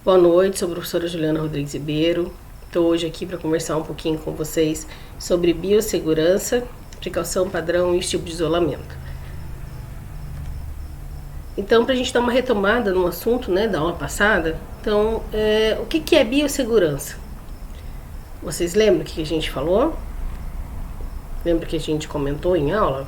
Boa noite, sou a professora Juliana Rodrigues Ribeiro. Estou hoje aqui para conversar um pouquinho com vocês sobre biossegurança, precaução padrão e os tipos de isolamento. Então, para a gente dar uma retomada no assunto, da aula passada, então, o que é biossegurança? Vocês lembram o que a gente falou? Lembra que a gente comentou em aula?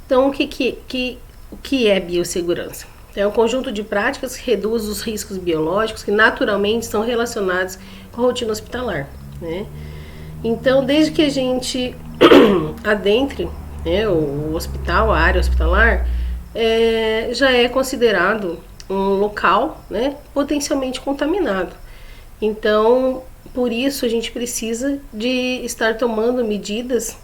Então, o que é biossegurança? É um conjunto de práticas que reduz os riscos biológicos que naturalmente estão relacionados com a rotina hospitalar, né? Então, desde que a gente adentre o hospital, a área hospitalar, já é considerado um local, potencialmente contaminado. Então, por isso a gente precisa de estar tomando medidas,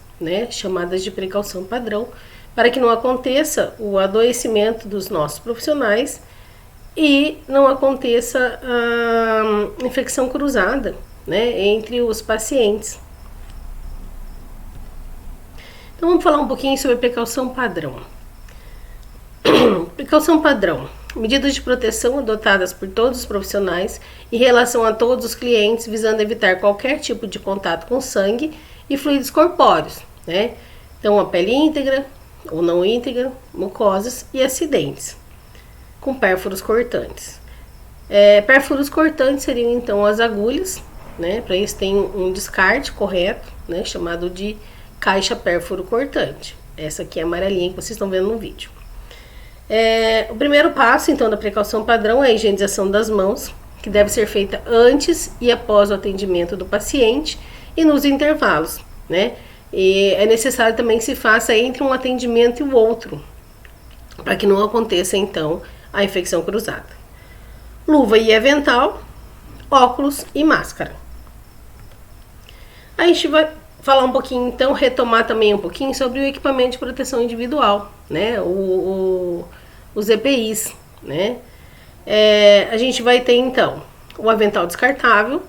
chamadas de precaução padrão, para que não aconteça o adoecimento dos nossos profissionais e não aconteça a infecção cruzada, entre os pacientes. Então vamos falar um pouquinho sobre a precaução padrão. Precaução padrão: medidas de proteção adotadas por todos os profissionais em relação a todos os clientes, visando evitar qualquer tipo de contato com sangue e fluidos corpóreos, Então a pele íntegra ou não íntegra, mucosas e acidentes com pérfuros cortantes. Pérfuros cortantes seriam então as agulhas, para isso tem um descarte correto, chamado de caixa pérfuro cortante. Essa aqui é a amarelinha que vocês estão vendo no vídeo. O primeiro passo então da precaução padrão é a higienização das mãos, que deve ser feita antes e após o atendimento do paciente e nos intervalos, E é necessário também que se faça entre um atendimento e o outro, para que não aconteça então a infecção cruzada. Luva e avental, óculos e máscara. A gente vai falar um pouquinho então, retomar também um pouquinho sobre o equipamento de proteção individual, os EPIs, A gente vai ter então o avental descartável,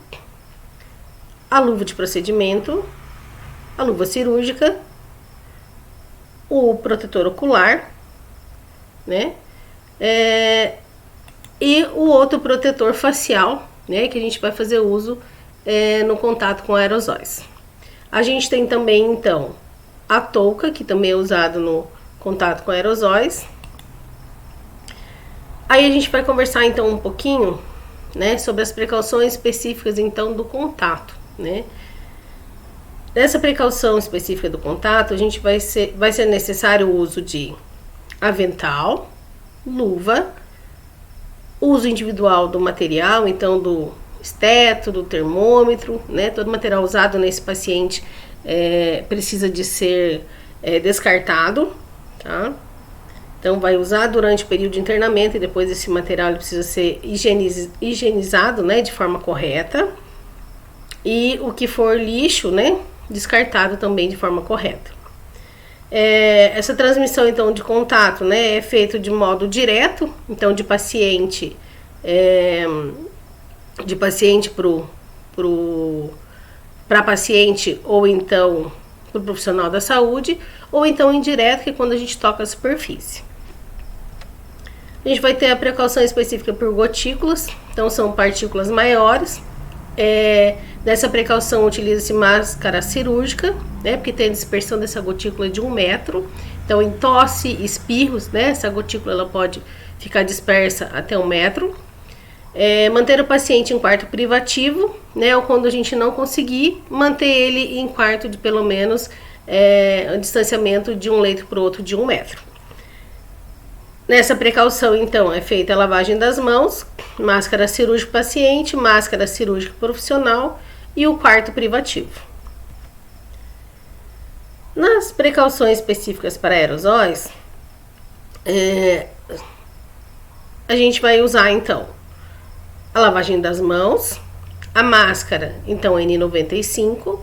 a luva de procedimento, a luva cirúrgica, o protetor ocular, e o outro protetor facial, que a gente vai fazer uso no contato com aerosóis. A gente tem também, então, a touca, que também é usado no contato com aerosóis. Aí a gente vai conversar, então, um pouquinho, sobre as precauções específicas, então, do contato, Nessa precaução específica do contato, a gente vai ser necessário o uso de avental, luva, uso individual do material, então do esteto, do termômetro, todo material usado nesse paciente precisa de ser descartado, tá? Então vai usar durante o período de internamento e depois esse material ele precisa ser higienizado, de forma correta. E o que for lixo, descartado também de forma correta. Essa transmissão então de contato, é feito de modo direto, então de paciente para paciente ou então para o profissional da saúde, ou então indireto, que é quando a gente toca a superfície. A gente vai ter a precaução específica por gotículas, então são partículas maiores. Nessa precaução utiliza-se máscara cirúrgica, porque tem a dispersão dessa gotícula de 1 metro. Então, em tosse, espirros, essa gotícula ela pode ficar dispersa até 1 metro. Manter o paciente em quarto privativo, ou quando a gente não conseguir, manter ele em quarto de pelo menos um distanciamento de um leito para o outro de 1 metro. Nessa precaução, então, é feita a lavagem das mãos, máscara cirúrgica paciente, máscara cirúrgica profissional e o quarto privativo. Nas precauções específicas para aerosóis, a gente vai usar, então, a lavagem das mãos, a máscara, então, N95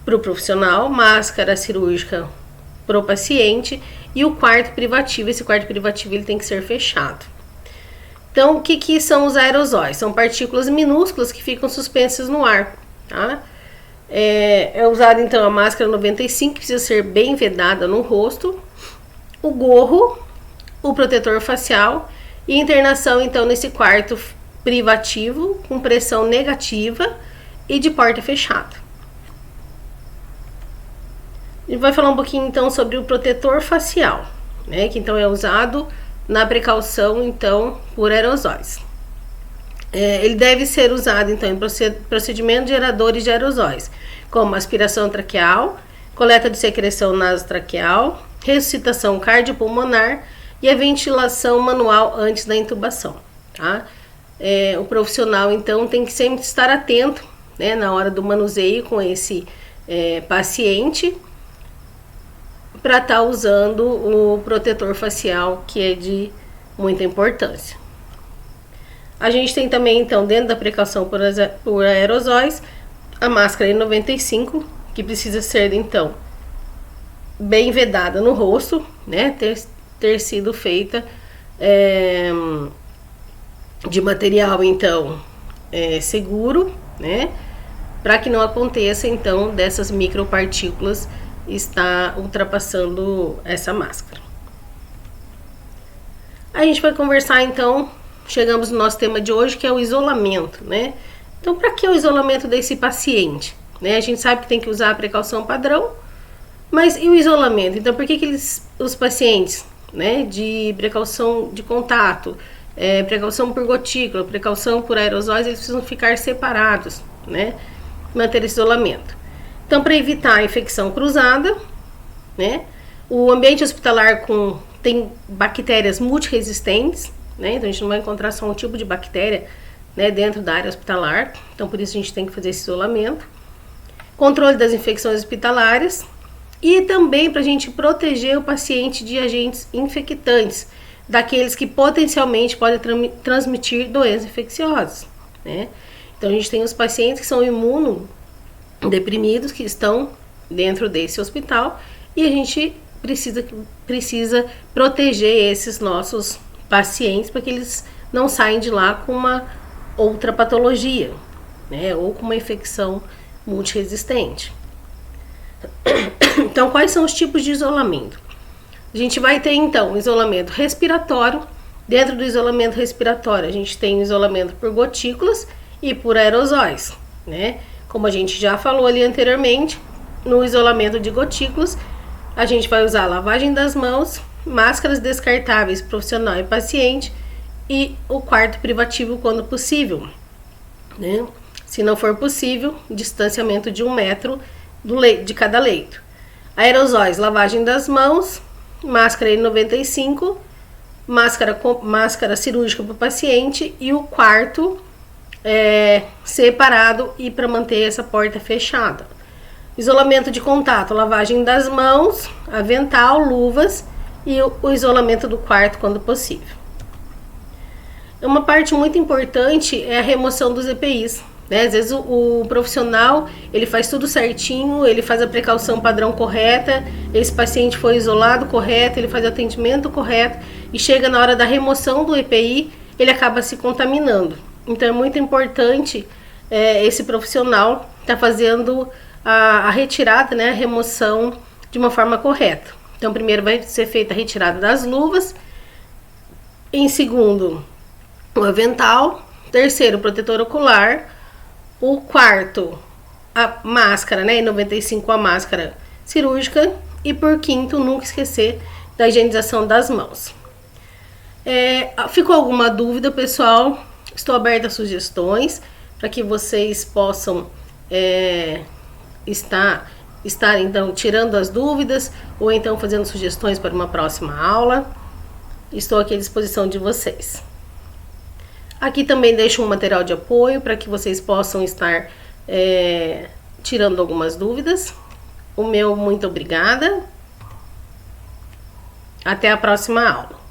para o profissional, máscara cirúrgica para o paciente e o quarto privativo. Esse quarto privativo ele tem que ser fechado. Então, o que são os aerosóis? São partículas minúsculas que ficam suspensas no ar, tá? É usada então a máscara 95, que precisa ser bem vedada no rosto, o gorro, o protetor facial e internação então nesse quarto privativo com pressão negativa e de porta fechada. A gente vai falar um pouquinho então sobre o protetor facial, né, que então é usado na precaução então por aerosóis. Ele deve ser usado então em procedimentos geradores de aerosóis, como aspiração traqueal, coleta de secreção nasotraqueal, ressuscitação cardiopulmonar e a ventilação manual antes da intubação, tá? O profissional então tem que sempre estar atento, né, na hora do manuseio com esse paciente, para estar usando o protetor facial, que é de muita importância. A gente tem também, então, dentro da precaução por aerosóis, a máscara N95, que precisa ser, então, bem vedada no rosto, né? Ter sido feita de material, então, seguro, né? Para que não aconteça, então, dessas micropartículas estar ultrapassando essa máscara. A gente vai conversar, então, chegamos no nosso tema de hoje, que é o isolamento, né? Então, para que o isolamento desse paciente? Né? A gente sabe que tem que usar a precaução padrão, mas e o isolamento? Então, por que os pacientes, né, de precaução de contato, precaução por gotícula, precaução por aerosóis, eles precisam ficar separados, né? Manter esse isolamento. Então, para evitar a infecção cruzada, né? O ambiente hospitalar tem bactérias multiresistentes, né? Então a gente não vai encontrar só um tipo de bactéria, né, dentro da área hospitalar. Então por isso a gente tem que fazer esse isolamento. Controle das infecções hospitalares e também para a gente proteger o paciente de agentes infectantes, daqueles que potencialmente podem transmitir doenças infecciosas, né? Então a gente tem os pacientes que são imunodeprimidos, que estão dentro desse hospital, e a gente precisa proteger esses nossos pacientes para que eles não saiam de lá com uma outra patologia, né, ou com uma infecção multiresistente. Então, quais são os tipos de isolamento? A gente vai ter então isolamento respiratório. Dentro do isolamento respiratório, a gente tem o isolamento por gotículas e por aerosóis, né? Como a gente já falou ali anteriormente, no isolamento de gotículas, a gente vai usar lavagem das mãos, máscaras descartáveis profissional e paciente e o quarto privativo quando possível, né? Se não for possível, distanciamento de 1 metro de cada leito. Aerosóis, lavagem das mãos, máscara N95, máscara cirúrgica para o paciente e o quarto separado e para manter essa porta fechada. Isolamento de contato, lavagem das mãos, avental, luvas e o isolamento do quarto quando possível. Uma parte muito importante é a remoção dos EPIs, né? Às vezes o profissional, ele faz tudo certinho, ele faz a precaução padrão correta, esse paciente foi isolado correto, ele faz o atendimento correto e chega na hora da remoção do EPI, ele acaba se contaminando. Então é muito importante esse profissional estar fazendo a retirada, né, a remoção de uma forma correta. Então primeiro vai ser feita a retirada das luvas, em segundo o avental, terceiro o protetor ocular, o quarto a máscara, né, N95, a máscara cirúrgica, e por quinto, nunca esquecer da higienização das mãos. Ficou alguma dúvida, pessoal? Estou aberta a sugestões para que vocês possam estar então tirando as dúvidas ou então fazendo sugestões para uma próxima aula. Estou aqui à disposição de vocês. Aqui também deixo um material de apoio para que vocês possam estar tirando algumas dúvidas. O meu muito obrigada. Até a próxima aula.